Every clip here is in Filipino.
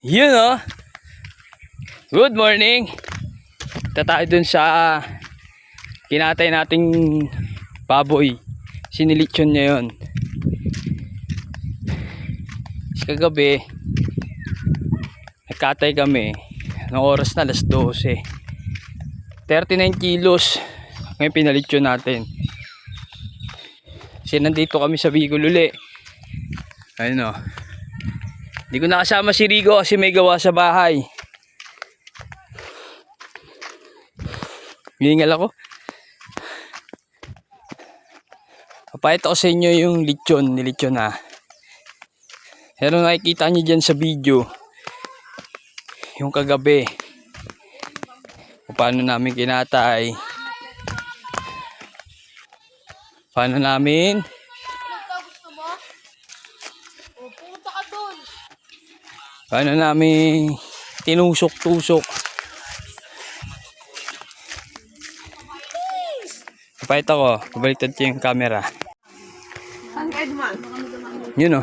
Yun oh. Good morning. Ito tayo dun sa kinatay nating baboy. Sinilitsyon niya yun. Kagabi nagkatay kami. Anong oras na? Alas 12. 39 kilos. Ngayon pinalitsyon natin. Kasi nandito kami sa Bicol uli. Ayun oh. Hindi ko nakasama si Rigo kasi may gawa sa bahay. Hiningal ako. Papayat ako sa inyo yung lechon. Nilechon na. Pero nakikita nyo dyan sa video. Yung kagabi. Paano namin kinatay. Paano namin tinusok-tusok. Papayat ako. Kabaliktad ko yung camera. Yun o.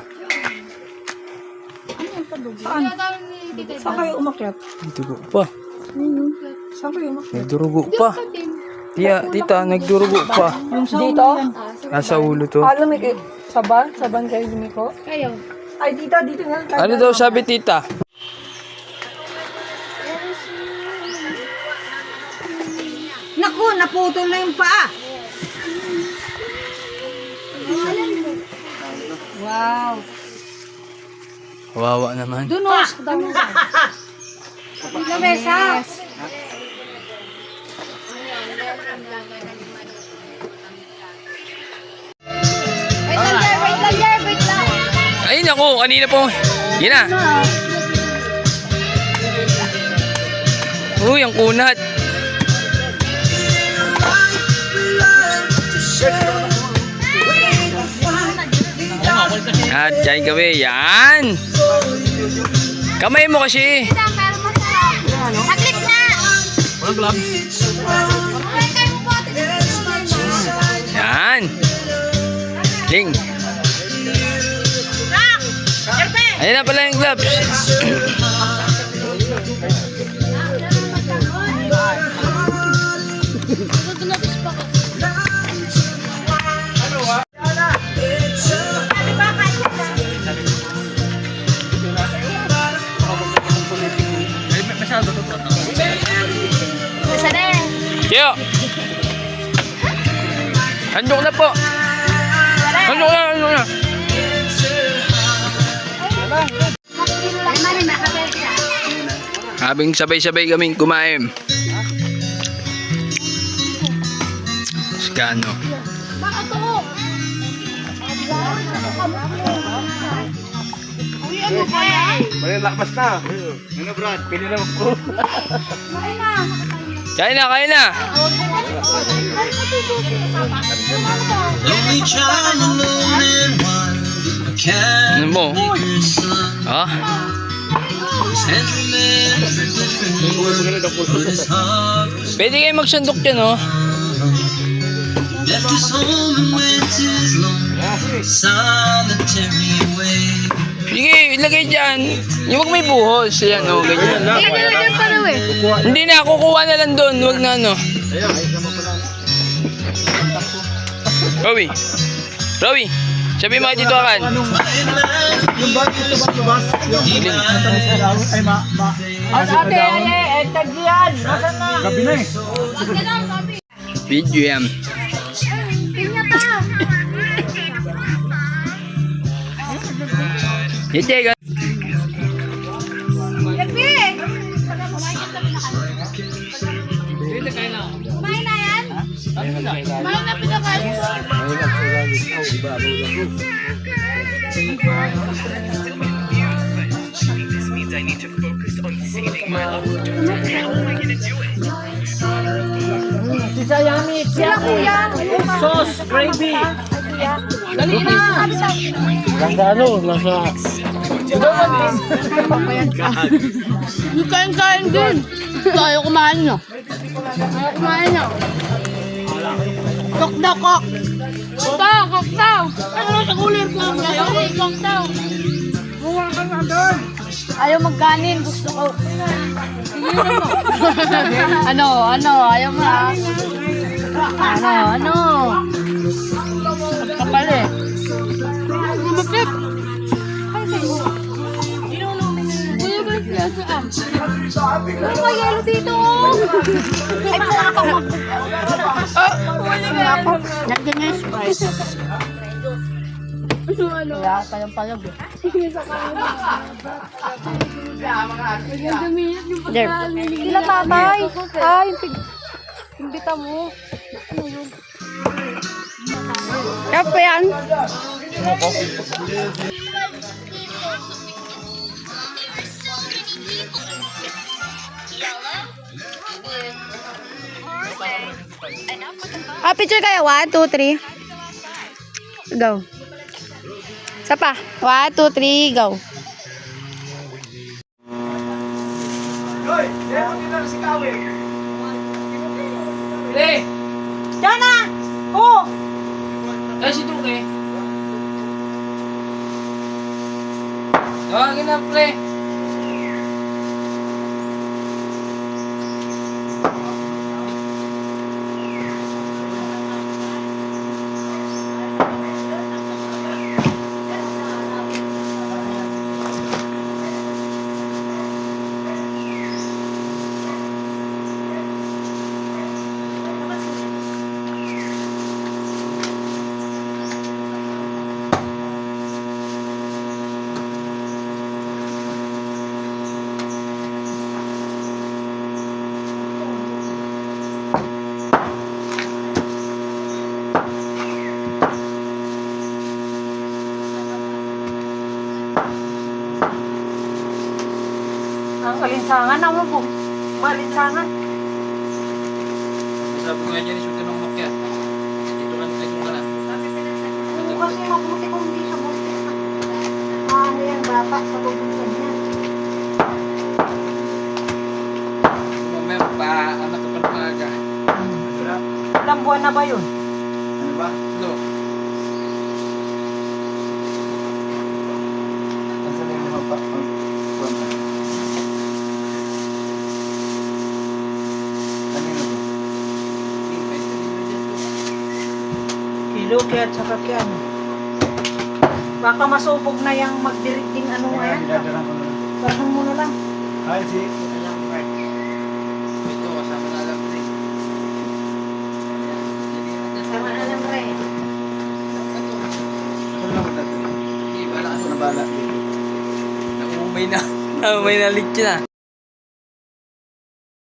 Saan kayo umakyat? Nagdurugo pa. Saan kayo umakyat? Nagdurugo pa. Tita, nagdurugo pa. Dito? Nasa ulo to. Alam mo, saban? Saban kayo lumiko? Kayo. Ay, dito nga. Ano daw sabi tita? Naku, naputol na yung paa. Wow. Kawawa naman. Dunos. Lamesa. Wait lang. Ay naku, kanina po. Yan na. Uy, ang kunat. At chay gabi, yan. Kamay mo kasi. Saglit na. Walang gloves. Yan. Ling. Ayun na pala yung gloves. Kyo. Handok na po. Handok na. Habing sabay-sabay kaming kumain. Skano. Balik lakmas na. Ano Brad? Pili na po. Kain na. Ano mo? Ha? Pwede kayo magsandok dyan, oh. Sige, ilagay dyan. Yung wag may buhos. Yan, oh, ganyan. Hindi na, kukuha na lang doon. Huwag na, ano. Rowie, sabi mo dito akan. Yung bus, yung ay Ate, entag yan. Nasaan na? gabi na eh. Video yan. Yete, Kumain na yan? Kumain na pinakain mo. Sila kuya. Sauce, gravy. Dali na. Nasa Kain din. Tayo kumain na. Kok daw. Ano sa kulir ko? Kok daw. Buwan ka na doon. Ayaw magkanin. Gusto ko. Ano? Ayaw mo ah. Ano? Kapal eh. Lumipit. Ano ba yelo dito? Ay, wala ka mo. Nandiyan yung spice. Wala tayong payag eh. There. Sila tatay. Ay, imbita mo. Ano yun? Kape yan. Picture kayo. 1, 2, 3. Go. Isa pa. 1, 2, 3, go. Pre! Diyan na! Oo! Ay, si Tuke. Tawagin na, pre. Ang kalinsangan ako po. Balinsangan. Sabi ko nga dyan, isutin ng makyat. Dito ka na. Kasi mabuti kung hindi siya buti. Ano yan, bata sa tubukan niya. Mamaya, pa-anak ka pa ng maaga. Ilang buwan na ba yun? Ano ba? No. Nasaan yung mga buwan na? Kanina ba? Kilo kaya at saka kaya ano. Baka masubog na yung magdirigding ano nga yan. Dinadala ko na. Parang mo na lang. Ay, si... Ito, kasama na lang, pre. Sama na lang rin. Saan lang ito? Hindi, bala ka Nabala. Naumay na. Naumay na lit yun ah.